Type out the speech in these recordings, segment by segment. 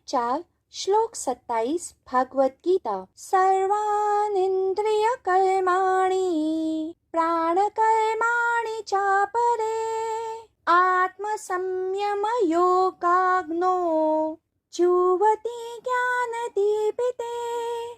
4 श्लोक 27 भगवत गीता। सर्वानिन्द्रिय कर्माणि प्राणकर्माणि चापरे आत्मसंयम योगाग्नो जुह्वति ज्ञान दीपिते।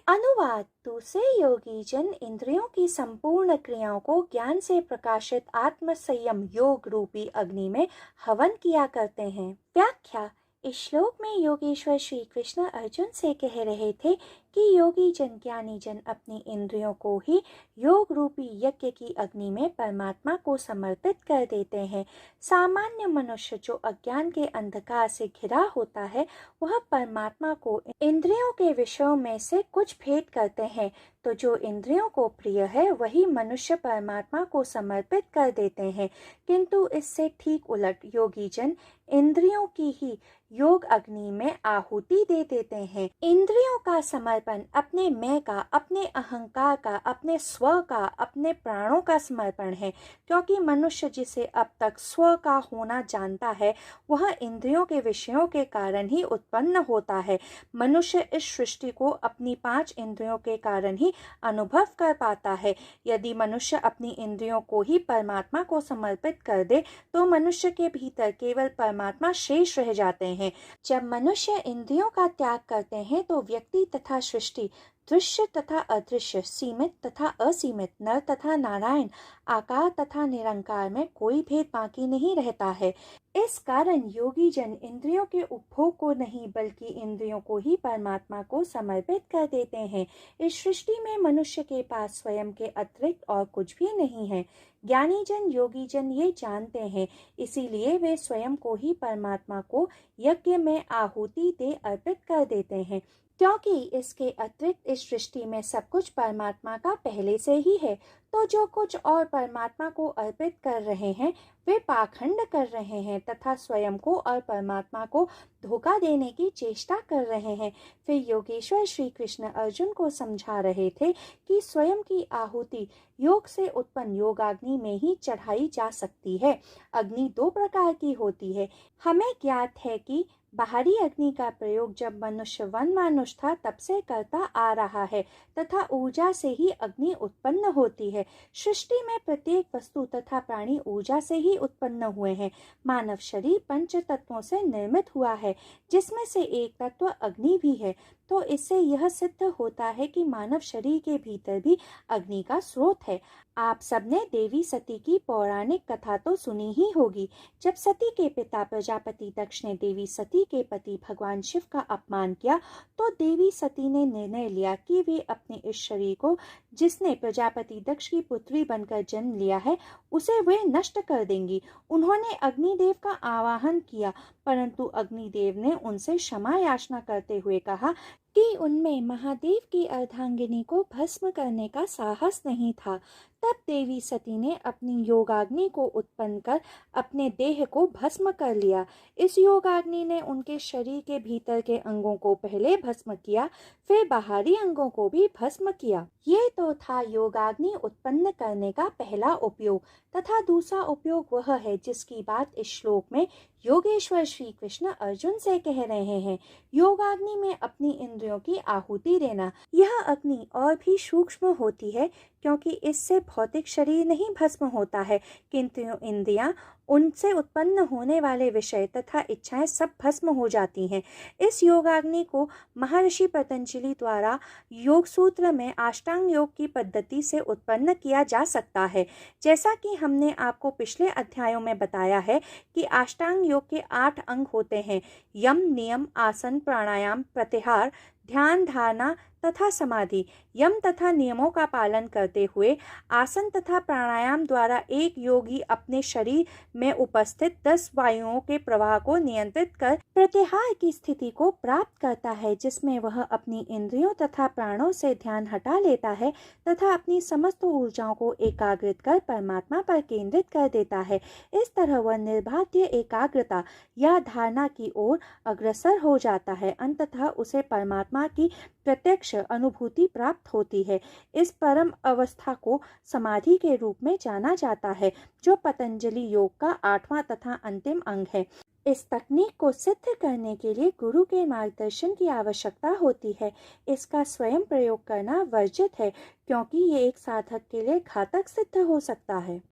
अनुवाद। दूसरे योगी जन इंद्रियों की संपूर्ण क्रियाओं को ज्ञान से प्रकाशित आत्म संयम योग रूपी अग्नि में हवन किया करते हैं। व्याख्या। इस श्लोक में योगेश्वर श्री कृष्ण अर्जुन से कह रहे थे कि योगी जन ज्ञानी जन अपनी इंद्रियों को ही योग रूपी यज्ञ की अग्नि में परमात्मा को समर्पित कर देते हैं। सामान्य मनुष्य जो अज्ञान के अंधकार से घिरा होता है वह परमात्मा को इंद्रियों के विषयों में से कुछ भेद करते हैं, तो जो इंद्रियों को प्रिय है वही मनुष्य परमात्मा को समर्पित कर देते हैं। किंतु इससे ठीक उलट योगी जन इंद्रियों की ही योग अग्नि में आहुति दे देते हैं। इंद्रियों का समर्पण अपने मैं का, अपने अहंकार का, अपने स्व का, अपने प्राणों का समर्पण है, क्योंकि मनुष्य जिसे अब तक स्व का होना जानता है वह इंद्रियों के विषयों के कारण ही उत्पन्न होता है। मनुष्य इस सृष्टि को अपनी 5 इंद्रियों के कारण ही अनुभव कर पाता है। यदि मनुष्य अपनी इंद्रियों को ही परमात्मा को समर्पित कर दे तो मनुष्य के भीतर केवल परमात्मा शेष रह जाते हैं। जब मनुष्य इंद्रियों का त्याग करते हैं तो व्यक्ति तथा सृष्टि, दृश्य तथा अदृश्य, सीमित तथा असीमित, नर तथा नारायण, आकार तथा निरंकार में कोई भेद बाकी नहीं रहता है। इस कारण योगी जन इंद्रियों के उपभोग को नहीं बल्कि इंद्रियों को ही परमात्मा को समर्पित कर देते हैं। इस सृष्टि में मनुष्य के पास स्वयं के अतिरिक्त और कुछ भी नहीं है। ज्ञानी जन योगी जन ये जानते हैं, इसीलिए वे स्वयं को ही परमात्मा को यज्ञ में आहुति दे अर्पित कर देते हैं, क्योंकि इसके अतिरिक्त इस सृष्टि में सब कुछ परमात्मा का पहले से ही है। तो जो कुछ और परमात्मा को अर्पित कर रहे हैं वे पाखंड कर रहे हैं तथा स्वयं को और परमात्मा को धोखा देने की चेष्टा कर रहे हैं। फिर योगेश्वर श्री कृष्ण अर्जुन को समझा रहे थे कि स्वयं की आहुति योग से उत्पन्न योगाग्नि में ही चढ़ाई जा सकती है। अग्नि 2 प्रकार की होती है। हमें ज्ञात है कि बाहरी अग्नि का प्रयोग जब मनुष्य वन मानुष था तब से करता आ रहा है तथा ऊर्जा से ही अग्नि उत्पन्न होती है। सृष्टि में प्रत्येक वस्तु तथा प्राणी ऊर्जा से ही उत्पन्न हुए हैं। मानव शरीर 5 तत्वों से निर्मित हुआ है, जिसमें से एक तत्व अग्नि भी है। तो इससे यह सिद्ध होता है कि मानव शरीर के भीतर भी अग्नि का स्रोत है। आप सबने देवी सती की पौराणिक कथा तो सुनी ही होगी। जब सती के पिता प्रजापति दक्ष ने देवी सती के पति भगवान शिव का अपमान किया तो देवी सती ने निर्णय लिया कि वे अपने इस शरीर को, जिसने प्रजापति दक्ष की पुत्री बनकर जन्म लिया है, उसे वे नष्ट कर देंगी। उन्होंने अग्निदेव का आवाहन किया, परंतु अग्निदेव ने उनसे क्षमा याचना करते हुए कहा कि उनमें महादेव की अर्धांगिनी को भस्म करने का साहस नहीं था। तब देवी सती ने अपनी योगाग्नि को उत्पन्न कर अपने देह को भस्म कर लिया। इस योगाग्नि ने उनके शरीर के भीतर के अंगों को पहले भस्म किया, फिर बाहरी अंगों को भी भस्म किया। ये तो था योगाग्नि उत्पन्न करने का पहला उपयोग, तथा दूसरा उपयोग वह है जिसकी बात इस श्लोक में योगेश्वर श्री कृष्ण अर्जुन से कह रहे हैं। योगाग्नि में अपनी इंद्रियों की आहुति देना। यह अग्नि और भी सूक्ष्म होती है, क्योंकि इससे भौतिक शरीर नहीं भस्म होता है, किंतु इंद्रियां, उनसे उत्पन्न होने वाले विषय तथा इच्छाएं सब भस्म हो जाती हैं। इस योगाग्नि को महर्षि पतंजलि द्वारा योग सूत्र में अष्टांग योग की पद्धति से उत्पन्न किया जा सकता है। जैसा कि हमने आपको पिछले अध्यायों में बताया है कि अष्टांग योग के 8 अंग होते हैं: यम, नियम, आसन, प्राणायाम, प्रत्याहार, ध्यान, धारणा तथा समाधि। यम तथा नियमों का पालन करते हुए आसन तथा प्राणायाम द्वारा एक योगी अपने शरीर में उपस्थित 10 वायुओं के प्रवाह को नियंत्रित कर प्रत्याहार की स्थिति को प्राप्त करता है, जिसमें वह अपनी इंद्रियों तथा प्राणों से ध्यान हटा लेता है तथा अपनी समस्त ऊर्जाओं को एकाग्रित कर परमात्मा पर केंद्रित कर देता है। इस तरह वह निर्बाध्य एकाग्रता या धारणा की ओर अग्रसर हो जाता है। अंततः उसे परमात्मा की प्रत्यक्ष अनुभूति प्राप्त होती है। इस परम अवस्था को समाधि के रूप में जाना जाता है, जो पतंजलि योग का 8वां तथा अंतिम अंग है। इस तकनीक को सिद्ध करने के लिए गुरु के मार्गदर्शन की आवश्यकता होती है। इसका स्वयं प्रयोग करना वर्जित है क्योंकि ये एक साधक के लिए घातक सिद्ध हो सकता है।